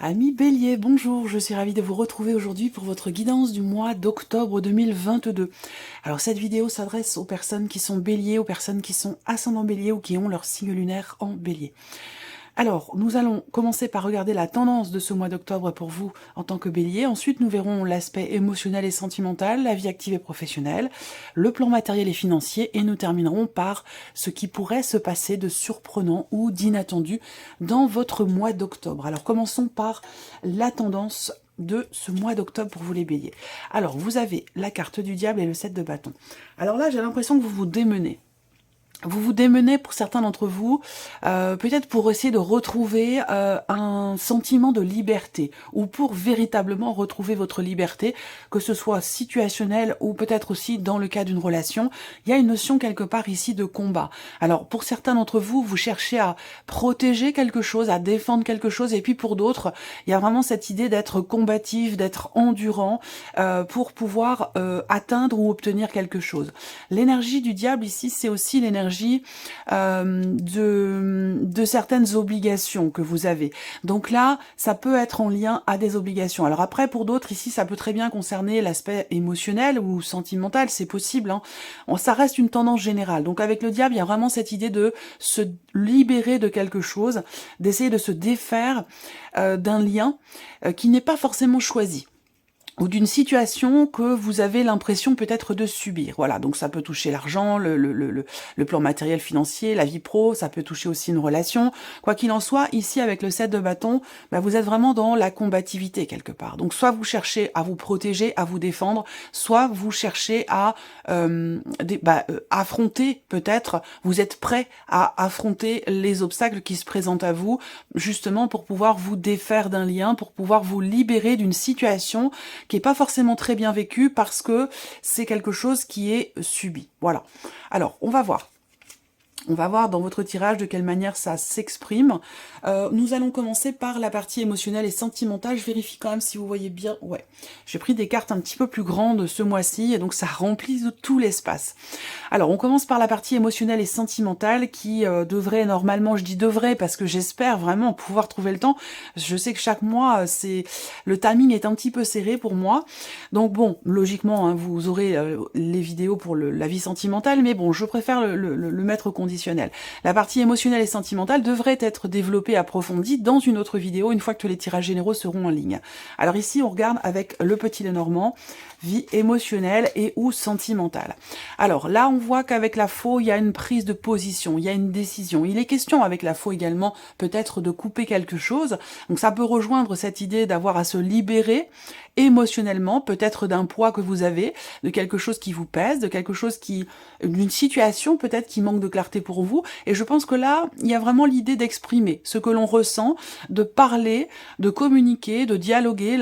Amis Bélier, bonjour, je suis ravie de vous retrouver aujourd'hui pour votre guidance du mois d'octobre 2022. Alors cette vidéo s'adresse aux personnes qui sont Bélier, aux personnes qui sont ascendant Bélier ou qui ont leur signe lunaire en Bélier. Alors, nous allons commencer par regarder la tendance de ce mois d'octobre pour vous en tant que Bélier. Ensuite, nous verrons l'aspect émotionnel et sentimental, la vie active et professionnelle, le plan matériel et financier, et nous terminerons par ce qui pourrait se passer de surprenant ou d'inattendu dans votre mois d'octobre. Alors, commençons par la tendance de ce mois d'octobre pour vous les Béliers. Alors, vous avez la carte du diable et le 7 de bâton. Alors là, j'ai l'impression que vous vous démenez. Vous vous démenez pour certains d'entre vous, peut-être pour essayer de retrouver un sentiment de liberté, ou pour véritablement retrouver votre liberté, que ce soit situationnel ou peut-être aussi dans le cas d'une relation. Il y a une notion quelque part ici de combat. Alors pour certains d'entre vous, vous cherchez à protéger quelque chose, à défendre quelque chose, et puis pour d'autres, il y a vraiment cette idée d'être combatif, d'être endurant, pour pouvoir atteindre ou obtenir quelque chose. L'énergie du diable ici, c'est aussi l'énergie de certaines obligations que vous avez. Donc là, ça peut être en lien à des obligations. Alors après, pour d'autres, ici, ça peut très bien concerner l'aspect émotionnel ou sentimental, c'est possible. Hein. Ça reste une tendance générale. Donc avec le diable, il y a vraiment cette idée de se libérer de quelque chose, d'essayer de se défaire d'un lien qui n'est pas forcément choisi, ou d'une situation que vous avez l'impression peut-être de subir. Voilà, donc ça peut toucher l'argent, le plan matériel financier, la vie pro, ça peut toucher aussi une relation. Quoi qu'il en soit, ici avec le 7 de bâton, vous êtes vraiment dans la combativité quelque part. Donc soit vous cherchez à vous protéger, à vous défendre, soit vous cherchez à affronter peut-être, vous êtes prêt à affronter les obstacles qui se présentent à vous, justement pour pouvoir vous défaire d'un lien, pour pouvoir vous libérer d'une situation qui est pas forcément très bien vécu parce que c'est quelque chose qui est subi. Voilà. Alors, on va voir. On va voir dans votre tirage de quelle manière ça s'exprime. Nous allons commencer par la partie émotionnelle et sentimentale. Je vérifie quand même si vous voyez bien. Ouais, j'ai pris des cartes un petit peu plus grandes ce mois-ci, et donc ça remplit tout l'espace. Alors, on commence par la partie émotionnelle et sentimentale qui devrait normalement, je dis devrait parce que j'espère vraiment pouvoir trouver le temps. Je sais que chaque mois, le timing est un petit peu serré pour moi. Donc bon, logiquement, hein, vous aurez les vidéos pour la vie sentimentale, mais bon, je préfère le mettre au conditionnel. La partie émotionnelle et sentimentale devrait être développée, approfondie dans une autre vidéo une fois que les tirages généraux seront en ligne. Alors ici, on regarde avec le petit Lenormand, vie émotionnelle et ou sentimentale. Alors là, on voit qu'avec la faux, il y a une prise de position, il y a une décision. Il est question avec la faux également peut-être de couper quelque chose. Donc ça peut rejoindre cette idée d'avoir à se libérer émotionnellement, peut-être d'un poids que vous avez, de quelque chose qui vous pèse, de quelque chose d'une situation peut-être qui manque de clarté pour vous. Et je pense que là, il y a vraiment l'idée d'exprimer ce que l'on ressent, de parler, de communiquer, de dialoguer.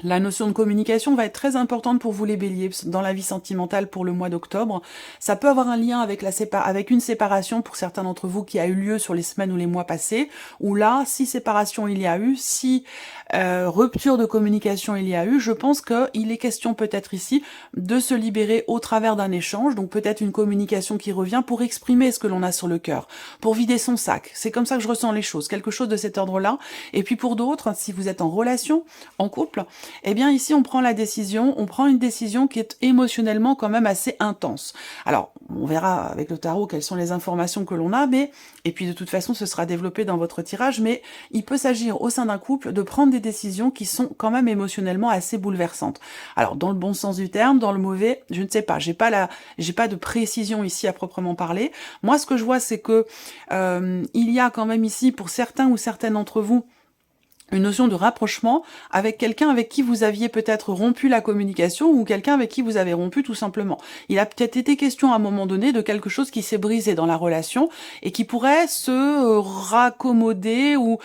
La notion de communication va être très importante pour vous les béliers dans la vie sentimentale pour le mois d'octobre. Ça peut avoir un lien avec avec une séparation pour certains d'entre vous qui a eu lieu sur les semaines ou les mois passés, où là, si séparation il y a eu, si rupture de communication il y a eu, je pense qu'il est question peut-être ici de se libérer au travers d'un échange, donc peut-être une communication qui revient pour exprimer ce que l'on a sur le cœur, pour vider son sac. C'est comme ça que je ressens les choses, quelque chose de cet ordre-là. Et puis pour d'autres, si vous êtes en relation, en couple, eh bien ici on prend la décision, on prend une décision qui est émotionnellement quand même assez intense. Alors, on verra avec le tarot quelles sont les informations que l'on a, mais, et puis de toute façon ce sera développé dans votre tirage, mais il peut s'agir au sein d'un couple de prendre des décisions qui sont quand même émotionnellement assez bouleversantes. Alors, dans le bon sens du terme, dans le mauvais, je ne sais pas, j'ai pas de précision ici à proprement parler. Moi, ce que je vois, c'est que il y a quand même ici, pour certains ou certaines d'entre vous, une notion de rapprochement avec quelqu'un avec qui vous aviez peut-être rompu la communication ou quelqu'un avec qui vous avez rompu tout simplement. Il a peut-être été question à un moment donné de quelque chose qui s'est brisé dans la relation et qui pourrait se raccommoder ou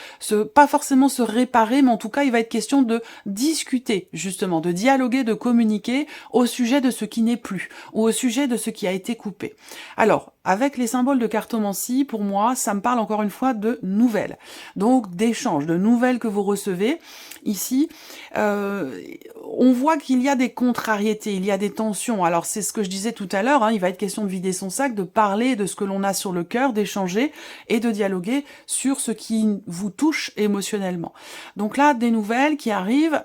pas forcément se réparer, mais en tout cas il va être question de discuter justement, de dialoguer, de communiquer au sujet de ce qui n'est plus ou au sujet de ce qui a été coupé. Alors, avec les symboles de cartomancie, pour moi, ça me parle encore une fois de nouvelles, donc d'échanges, de nouvelles que vous recevez. Ici, on voit qu'il y a des contrariétés, il y a des tensions. Alors c'est ce que je disais tout à l'heure, hein, il va être question de vider son sac, de parler de ce que l'on a sur le cœur, d'échanger et de dialoguer sur ce qui vous touche émotionnellement. Donc là, des nouvelles qui arrivent,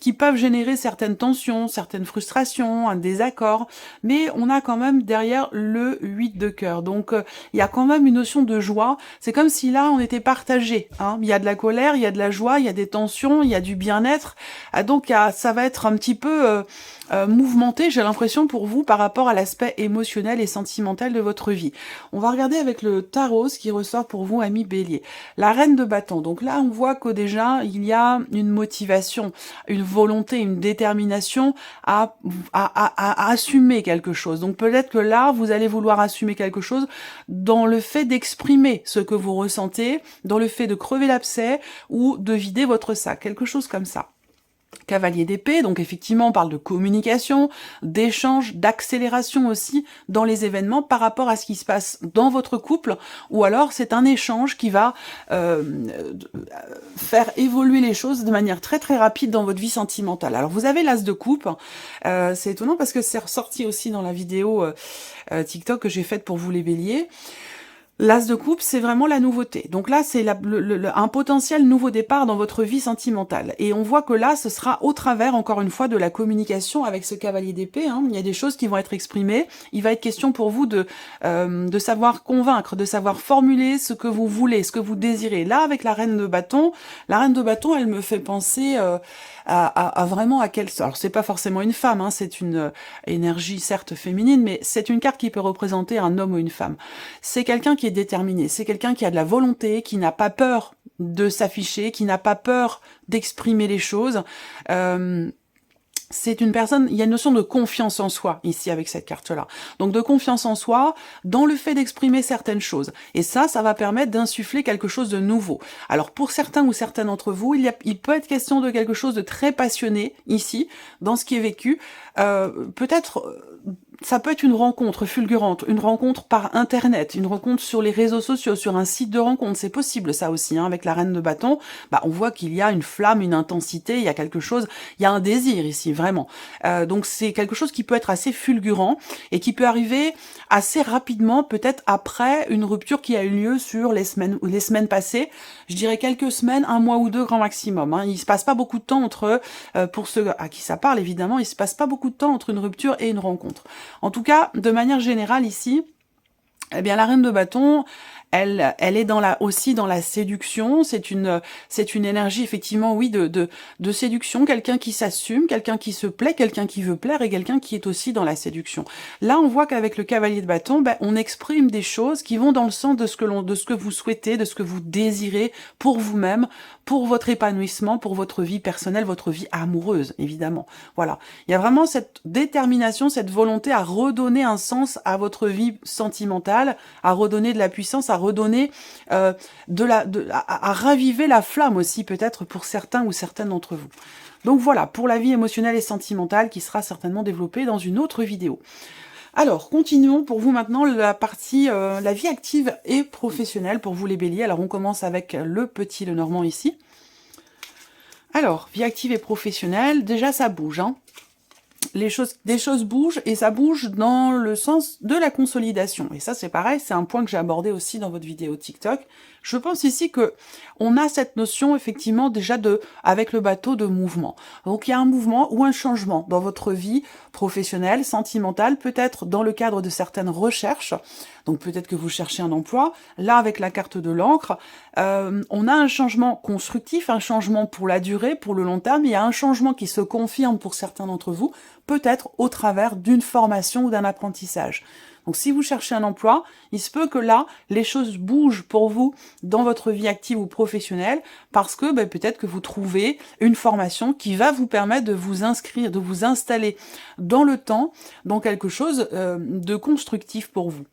qui peuvent générer certaines tensions, certaines frustrations, un désaccord, mais on a quand même derrière le 8 de cœur. Donc il y a quand même une notion de joie. C'est comme si là, on était partagé. Hein. Il y a de la colère, il y a de la joie, il y a des tensions, il y a du bien-être. Donc ça va être un petit peu mouvementé, j'ai l'impression, pour vous par rapport à l'aspect émotionnel et sentimental de votre vie. On va regarder avec le tarot ce qui ressort pour vous, amis Bélier. La reine de bâton. Donc là, on voit que déjà, il y a une motivation, une volonté, une détermination à assumer quelque chose. Donc peut-être que là, vous allez vouloir assumer quelque chose dans le fait d'exprimer ce que vous ressentez, dans le fait de crever l'abcès ou de vider votre sac, quelque chose comme ça. Cavalier d'épée, donc effectivement on parle de communication, d'échange, d'accélération aussi dans les événements par rapport à ce qui se passe dans votre couple, ou alors c'est un échange qui va faire évoluer les choses de manière très très rapide dans votre vie sentimentale. Alors vous avez l'as de coupe, c'est étonnant parce que c'est ressorti aussi dans la vidéo TikTok que j'ai faite pour vous les béliers. L'as de coupe, c'est vraiment la nouveauté. Donc là, c'est un potentiel nouveau départ dans votre vie sentimentale. Et on voit que là, ce sera au travers, encore une fois, de la communication avec ce cavalier d'épée. Hein. Il y a des choses qui vont être exprimées. Il va être question pour vous de savoir convaincre, de savoir formuler ce que vous voulez, ce que vous désirez. Là, avec la reine de bâton, elle me fait penser vraiment à quelle... Alors, c'est pas forcément une femme, hein, c'est une énergie certes féminine, mais c'est une carte qui peut représenter un homme ou une femme. C'est quelqu'un qui est déterminé, c'est quelqu'un qui a de la volonté, qui n'a pas peur de s'afficher, qui n'a pas peur d'exprimer les choses. C'est une personne, il y a une notion de confiance en soi ici avec cette carte-là. Donc de confiance en soi dans le fait d'exprimer certaines choses. Et ça va permettre d'insuffler quelque chose de nouveau. Alors pour certains ou certaines d'entre vous, il peut être question de quelque chose de très passionné ici, dans ce qui est vécu. Peut-être... ça peut être une rencontre fulgurante, une rencontre par Internet, une rencontre sur les réseaux sociaux, sur un site de rencontre. C'est possible ça aussi, hein, avec la reine de bâton. On voit qu'il y a une flamme, une intensité, il y a quelque chose, il y a un désir ici, vraiment. Donc c'est quelque chose qui peut être assez fulgurant et qui peut arriver assez rapidement, peut-être après une rupture qui a eu lieu sur les semaines passées. Je dirais quelques semaines, un mois ou deux grand maximum. Hein. Il se passe pas beaucoup de temps entre, pour ceux à qui ça parle évidemment, il se passe pas beaucoup de temps entre une rupture et une rencontre. En tout cas, de manière générale ici, eh bien la reine de bâton, elle est aussi dans la séduction. C'est une énergie effectivement, oui, de séduction. Quelqu'un qui s'assume, quelqu'un qui se plaît, quelqu'un qui veut plaire et quelqu'un qui est aussi dans la séduction. Là, on voit qu'avec le cavalier de bâton, on exprime des choses qui vont dans le sens de ce que vous souhaitez, de ce que vous désirez pour vous-même, pour votre épanouissement, pour votre vie personnelle, votre vie amoureuse, évidemment. Voilà. Il y a vraiment cette détermination, cette volonté à redonner un sens à votre vie sentimentale, à redonner de la puissance, à redonner à raviver la flamme aussi peut-être pour certains ou certaines d'entre vous. Donc voilà, pour la vie émotionnelle et sentimentale qui sera certainement développée dans une autre vidéo. Alors, continuons pour vous maintenant la partie, la vie active et professionnelle pour vous les béliers. Alors on commence avec le petit Lenormand ici. Alors, vie active et professionnelle, déjà ça bouge, hein. des choses bougent et ça bouge dans le sens de la consolidation. Et ça, c'est pareil, c'est un point que j'ai abordé aussi dans votre vidéo TikTok. Je pense ici que on a cette notion effectivement déjà avec le bateau de mouvement. Donc il y a un mouvement ou un changement dans votre vie professionnelle, sentimentale, peut-être dans le cadre de certaines recherches. Donc peut-être que vous cherchez un emploi. Là, avec la carte de l'encre, on a un changement constructif, un changement pour la durée, pour le long terme. Il y a un changement qui se confirme pour certains d'entre vous, peut-être au travers d'une formation ou d'un apprentissage. Donc si vous cherchez un emploi, il se peut que là, les choses bougent pour vous dans votre vie active ou professionnelle, parce que peut-être que vous trouvez une formation qui va vous permettre de vous inscrire, de vous installer dans le temps, dans quelque chose de constructif pour vous.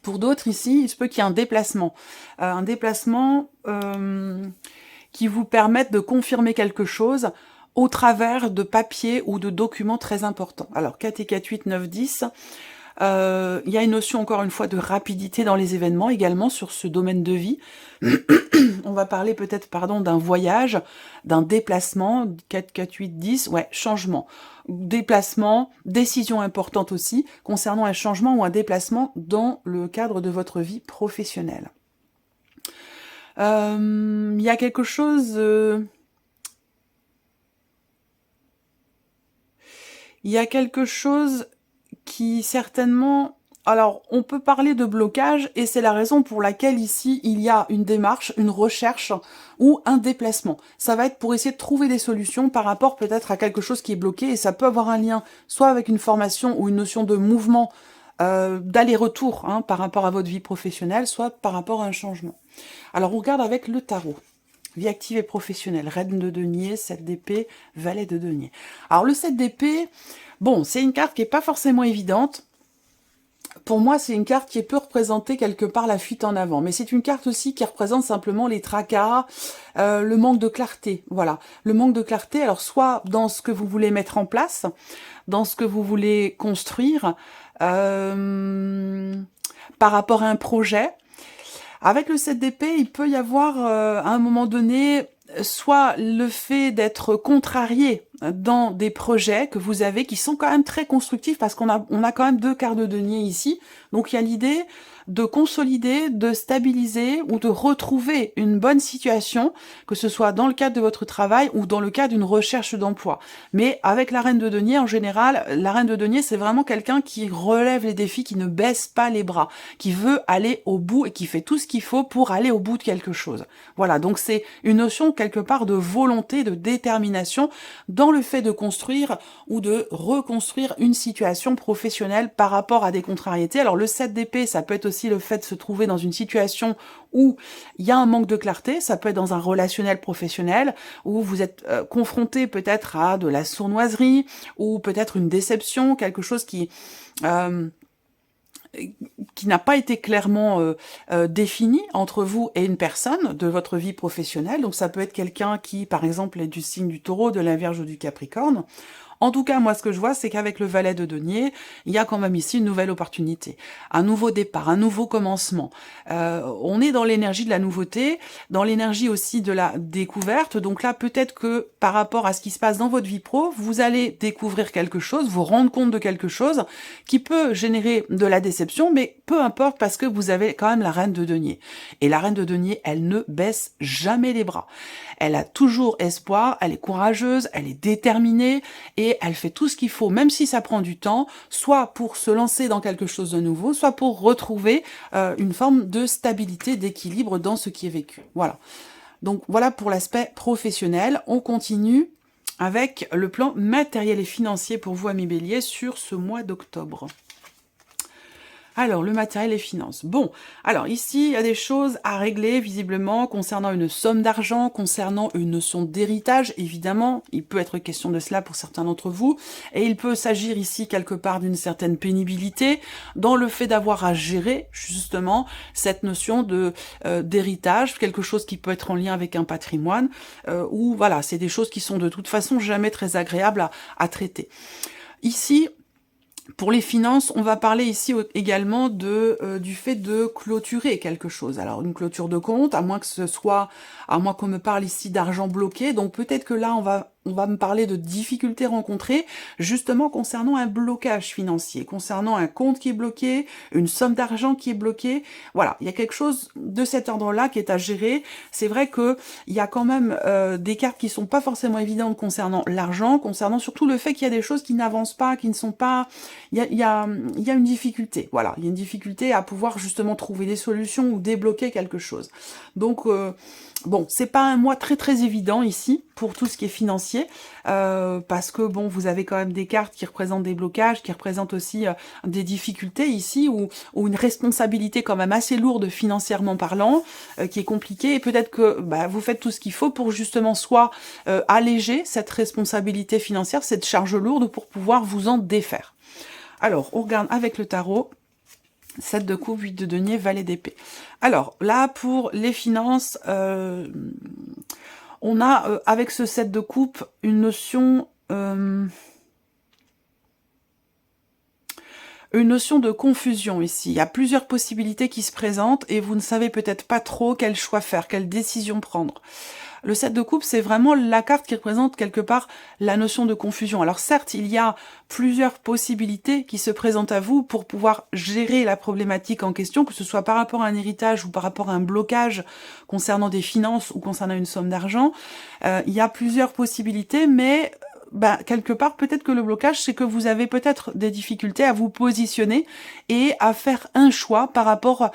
Pour d'autres ici, il se peut qu'il y ait un déplacement qui vous permette de confirmer quelque chose au travers de papiers ou de documents très importants. Alors 4 et 4, 8, 9, 10... il y a une notion, encore une fois, de rapidité dans les événements, également sur ce domaine de vie. On va parler peut-être, d'un voyage, d'un déplacement, 4, 4, 8, 10, ouais, changement. Déplacement, décision importante aussi, concernant un changement ou un déplacement dans le cadre de votre vie professionnelle. Il y a quelque chose... Il y a quelque chose qui certainement... Alors, on peut parler de blocage, et c'est la raison pour laquelle ici, il y a une démarche, une recherche ou un déplacement. Ça va être pour essayer de trouver des solutions par rapport peut-être à quelque chose qui est bloqué, et ça peut avoir un lien soit avec une formation ou une notion de mouvement, d'aller-retour par rapport à votre vie professionnelle, soit par rapport à un changement. Alors, on regarde avec le tarot. Vie active et professionnelle, reine de denier, 7 d'épée, valet de denier. Alors le 7 d'épée, bon, c'est une carte qui est pas forcément évidente. Pour moi, c'est une carte qui peut représenter quelque part la fuite en avant. Mais c'est une carte aussi qui représente simplement les tracas, le manque de clarté. Voilà, le manque de clarté, alors soit dans ce que vous voulez mettre en place, dans ce que vous voulez construire, par rapport à un projet. Avec le 7 d'épée, il peut y avoir, à un moment donné, soit le fait d'être contrarié dans des projets que vous avez qui sont quand même très constructifs, parce qu'on a quand même 2 cartes de denier ici. Donc il y a l'idée de consolider, de stabiliser ou de retrouver une bonne situation, que ce soit dans le cadre de votre travail ou dans le cadre d'une recherche d'emploi. Mais avec la reine de denier, en général, la reine de denier, c'est vraiment quelqu'un qui relève les défis, qui ne baisse pas les bras, qui veut aller au bout et qui fait tout ce qu'il faut pour aller au bout de quelque chose. Voilà, donc c'est une notion quelque part de volonté, de détermination dans le fait de construire ou de reconstruire une situation professionnelle par rapport à des contrariétés. Alors le 7 d'épée, ça peut être aussi le fait de se trouver dans une situation où il y a un manque de clarté, ça peut être dans un relationnel professionnel, où vous êtes confronté peut-être à de la sournoiserie, ou peut-être une déception, quelque chose qui n'a pas été clairement défini entre vous et une personne de votre vie professionnelle. Donc ça peut être quelqu'un qui, par exemple, est du signe du Taureau, de la Vierge ou du Capricorne. En tout cas, moi, ce que je vois, c'est qu'avec le valet de denier, il y a quand même ici une nouvelle opportunité, un nouveau départ, un nouveau commencement. On est dans l'énergie de la nouveauté, dans l'énergie aussi de la découverte. Donc là, peut-être que par rapport à ce qui se passe dans votre vie pro, vous allez découvrir quelque chose, vous rendre compte de quelque chose qui peut générer de la déception, mais peu importe, parce que vous avez quand même la reine de denier. Et la reine de denier, elle ne baisse jamais les bras. Elle a toujours espoir, elle est courageuse, elle est déterminée, et elle fait tout ce qu'il faut, même si ça prend du temps, soit pour se lancer dans quelque chose de nouveau, soit pour retrouver une forme de stabilité, d'équilibre dans ce qui est vécu. Voilà. Donc voilà pour l'aspect professionnel. On continue avec le plan matériel et financier pour vous, amis Bélier, sur ce mois d'octobre. Alors, le matériel et finances. Bon, alors ici, il y a des choses à régler, visiblement, concernant une somme d'argent, concernant une notion d'héritage, évidemment. Il peut être question de cela pour certains d'entre vous. Et il peut s'agir ici, quelque part, d'une certaine pénibilité dans le fait d'avoir à gérer, justement, cette notion de d'héritage, quelque chose qui peut être en lien avec un patrimoine, ou voilà, c'est des choses qui sont de toute façon jamais très agréables à traiter. Ici, pour les finances, on va parler ici également du fait de clôturer quelque chose. Alors une clôture de compte, à moins qu'on me parle ici d'argent bloqué, donc peut-être que là on on va me parler de difficultés rencontrées, justement concernant un blocage financier, concernant un compte qui est bloqué, une somme d'argent qui est bloquée. Voilà, il y a quelque chose de cet ordre-là qui est à gérer. C'est vrai que il y a quand même des cartes qui sont pas forcément évidentes concernant l'argent, concernant surtout le fait qu'il y a des choses qui n'avancent pas, qui ne sont pas... Il y a une difficulté, voilà, il y a une difficulté à pouvoir justement trouver des solutions ou débloquer quelque chose. Donc, bon, c'est pas un mois très évident ici pour tout ce qui est financier, parce que bon, vous avez quand même des cartes qui représentent des blocages, qui représentent aussi des difficultés ici, ou une responsabilité quand même assez lourde financièrement parlant, qui est compliquée, et peut-être que vous faites tout ce qu'il faut pour justement soit alléger cette responsabilité financière, cette charge lourde, pour pouvoir vous en défaire. Alors, on regarde avec le tarot. 7 de coupe, 8 de denier, valet d'épée. Alors, là, pour les finances, on a, avec ce 7 de coupe, une notion de confusion ici. Il y a plusieurs possibilités qui se présentent et vous ne savez peut-être pas trop quel choix faire, quelle décision prendre. Le 7 de coupe, c'est vraiment la carte qui représente quelque part la notion de confusion. Alors certes, il y a plusieurs possibilités qui se présentent à vous pour pouvoir gérer la problématique en question, que ce soit par rapport à un héritage ou par rapport à un blocage concernant des finances ou concernant une somme d'argent. Il y a plusieurs possibilités, mais... quelque part, peut-être que le blocage, c'est que vous avez peut-être des difficultés à vous positionner et à faire un choix par rapport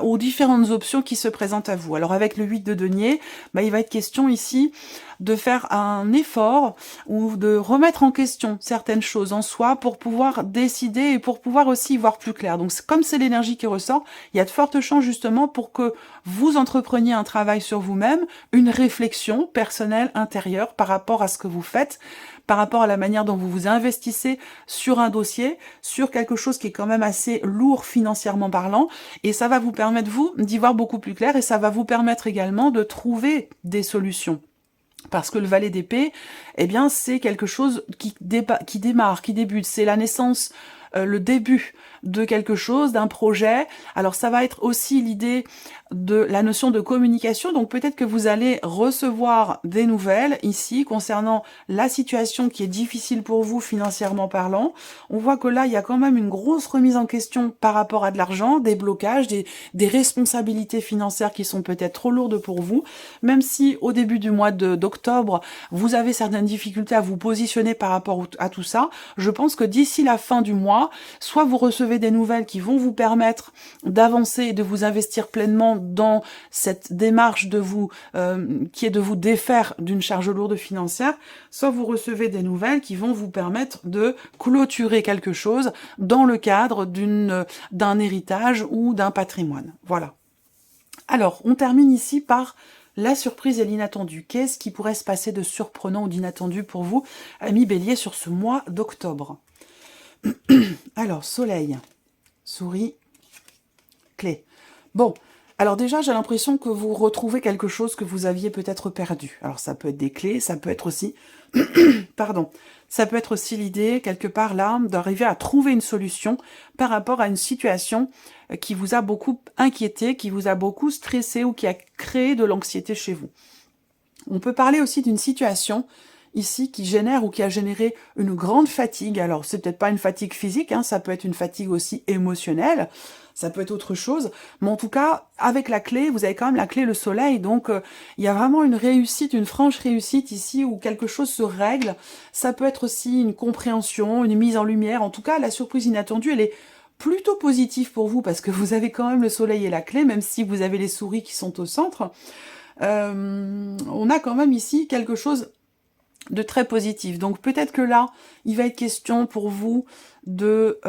aux différentes options qui se présentent à vous. Alors avec le 8 de denier, il va être question ici de faire un effort ou de remettre en question certaines choses en soi pour pouvoir décider et pour pouvoir aussi y voir plus clair. Donc comme c'est l'énergie qui ressort, il y a de fortes chances justement pour que vous entrepreniez un travail sur vous-même, une réflexion personnelle intérieure par rapport à ce que vous faites, par rapport à la manière dont vous vous investissez sur un dossier, sur quelque chose qui est quand même assez lourd financièrement parlant, et ça va vous permettre, vous, d'y voir beaucoup plus clair, et ça va vous permettre également de trouver des solutions. Parce que le valet d'épée, eh bien, c'est quelque chose qui démarre, qui débute. C'est la naissance, le début de quelque chose, d'un projet. Alors, ça va être aussi l'idée de la notion de communication. Donc, peut-être que vous allez recevoir des nouvelles ici concernant la situation qui est difficile pour vous financièrement parlant. On voit que là, il y a quand même une grosse remise en question par rapport à de l'argent, des blocages, des responsabilités financières qui sont peut-être trop lourdes pour vous. Même si au début du mois d'octobre, vous avez certaines difficultés à vous positionner par rapport à tout ça, je pense que d'ici la fin du mois, soit vous recevez des nouvelles qui vont vous permettre d'avancer et de vous investir pleinement dans cette démarche de vous, qui est de vous défaire d'une charge lourde financière, soit vous recevez des nouvelles qui vont vous permettre de clôturer quelque chose dans le cadre d'un héritage ou d'un patrimoine. Voilà. Alors, on termine ici par la surprise et l'inattendu. Qu'est-ce qui pourrait se passer de surprenant ou d'inattendu pour vous, amis Bélier, sur ce mois d'octobre? Alors, soleil, souris, clé. Bon, alors déjà, j'ai l'impression que vous retrouvez quelque chose que vous aviez peut-être perdu. Alors, ça peut être des clés, ça peut être aussi... Pardon. Ça peut être aussi l'idée, quelque part là, d'arriver à trouver une solution par rapport à une situation qui vous a beaucoup inquiété, qui vous a beaucoup stressé ou qui a créé de l'anxiété chez vous. On peut parler aussi d'une situation ici qui génère ou qui a généré une grande fatigue. Alors, c'est peut-être pas une fatigue physique, hein, ça peut être une fatigue aussi émotionnelle, ça peut être autre chose, mais en tout cas, avec la clé, vous avez quand même la clé le soleil, donc il y a vraiment une réussite, une franche réussite ici où quelque chose se règle. Ça peut être aussi une compréhension, une mise en lumière. En tout cas, la surprise inattendue, elle est plutôt positive pour vous parce que vous avez quand même le soleil et la clé, même si vous avez les souris qui sont au centre. On a quand même ici quelque chose de très positif. Donc peut-être que là, il va être question pour vous de...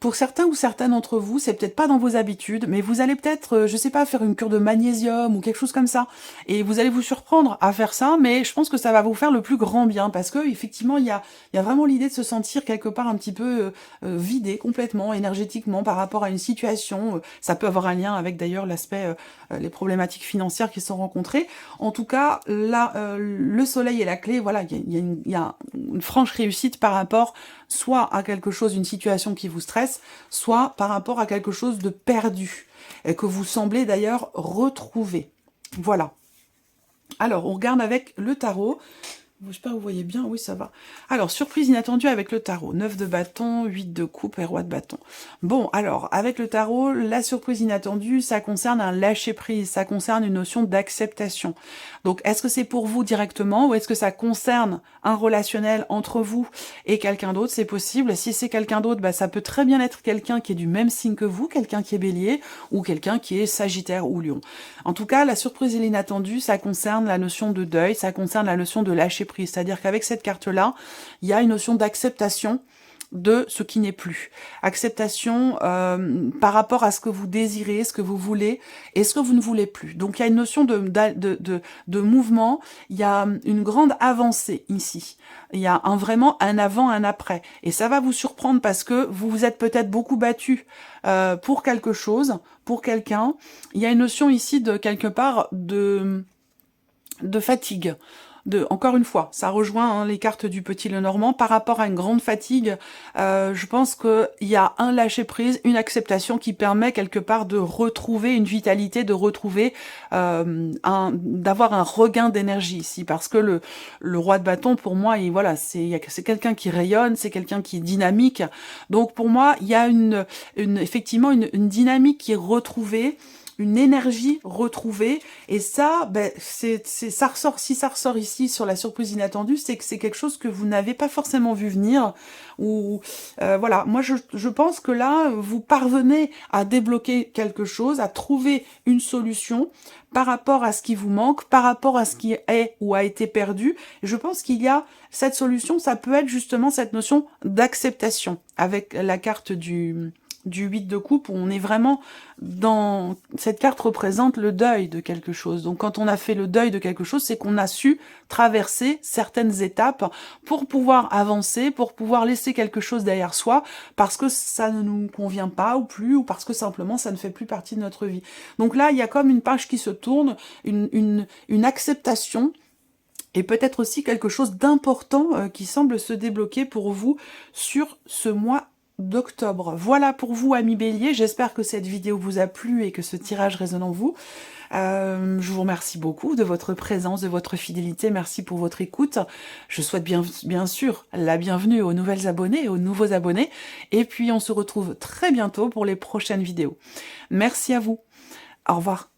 pour certains ou certaines d'entre vous, c'est peut-être pas dans vos habitudes, mais vous allez peut-être, je sais pas, faire une cure de magnésium ou quelque chose comme ça. Et vous allez vous surprendre à faire ça, mais je pense que ça va vous faire le plus grand bien, parce que effectivement, il y a vraiment l'idée de se sentir quelque part un petit peu vidé complètement, énergétiquement, par rapport à une situation. Ça peut avoir un lien avec d'ailleurs l'aspect, les problématiques financières qui sont rencontrées. En tout cas, là, le soleil est la clé. Voilà, il y a une franche réussite par rapport soit à quelque chose, une situation qui vous stresse, soit par rapport à quelque chose de perdu, et que vous semblez d'ailleurs retrouver. Voilà. Alors, on regarde avec le tarot. J'espère que vous voyez bien, oui ça va. Alors, surprise inattendue avec le tarot. 9 de bâton, 8 de coupe et roi de bâton. Bon, alors, avec le tarot, la surprise inattendue, ça concerne un lâcher-prise, ça concerne une notion d'acceptation. Donc, est-ce que c'est pour vous directement ou est-ce que ça concerne un relationnel entre vous et quelqu'un d'autre? C'est possible. Si c'est quelqu'un d'autre, bah, ça peut très bien être quelqu'un qui est du même signe que vous, quelqu'un qui est bélier ou quelqu'un qui est sagittaire ou lion. En tout cas, la surprise et l'inattendue, ça concerne la notion de deuil, ça concerne la notion de lâcher prise. C'est-à-dire qu'avec cette carte-là, il y a une notion d'acceptation de ce qui n'est plus. Acceptation par rapport à ce que vous désirez, ce que vous voulez et ce que vous ne voulez plus. Donc il y a une notion de mouvement, il y a une grande avancée ici. Il y a vraiment un avant, un après. Et ça va vous surprendre parce que vous vous êtes peut-être beaucoup battu pour quelque chose, pour quelqu'un. Il y a une notion ici de quelque part de fatigue. Encore une fois, ça rejoint les cartes du Petit Lenormand par rapport à une grande fatigue. Je pense qu'il y a un lâcher-prise, une acceptation qui permet quelque part de retrouver une vitalité, de retrouver d'avoir un regain d'énergie ici, parce que le roi de bâton, pour moi, voilà, c'est quelqu'un qui rayonne, c'est quelqu'un qui est dynamique. Donc pour moi, il y a effectivement une dynamique qui est retrouvée, une énergie retrouvée, et ça, ben, ça ressort. Si ça ressort ici sur la surprise inattendue, c'est que c'est quelque chose que vous n'avez pas forcément vu venir, ou voilà. Moi, je pense que là, vous parvenez à débloquer quelque chose, à trouver une solution par rapport à ce qui vous manque, par rapport à ce qui est ou a été perdu. Je pense qu'il y a cette solution, ça peut être justement cette notion d'acceptation, avec la carte du 8 de coupe, où on est vraiment dans... Cette carte représente le deuil de quelque chose. Donc quand on a fait le deuil de quelque chose, c'est qu'on a su traverser certaines étapes pour pouvoir avancer, pour pouvoir laisser quelque chose derrière soi, parce que ça ne nous convient pas ou plus, ou parce que simplement ça ne fait plus partie de notre vie. Donc là, il y a comme une page qui se tourne, une acceptation, et peut-être aussi quelque chose d'important qui semble se débloquer pour vous sur ce mois d'octobre. Voilà pour vous, amis béliers. J'espère que cette vidéo vous a plu et que ce tirage résonne en vous. Je vous remercie beaucoup de votre présence, de votre fidélité. Merci pour votre écoute. Je souhaite bien sûr la bienvenue aux nouvelles abonnées et aux nouveaux abonnés. Et puis on se retrouve très bientôt pour les prochaines vidéos. Merci à vous. Au revoir.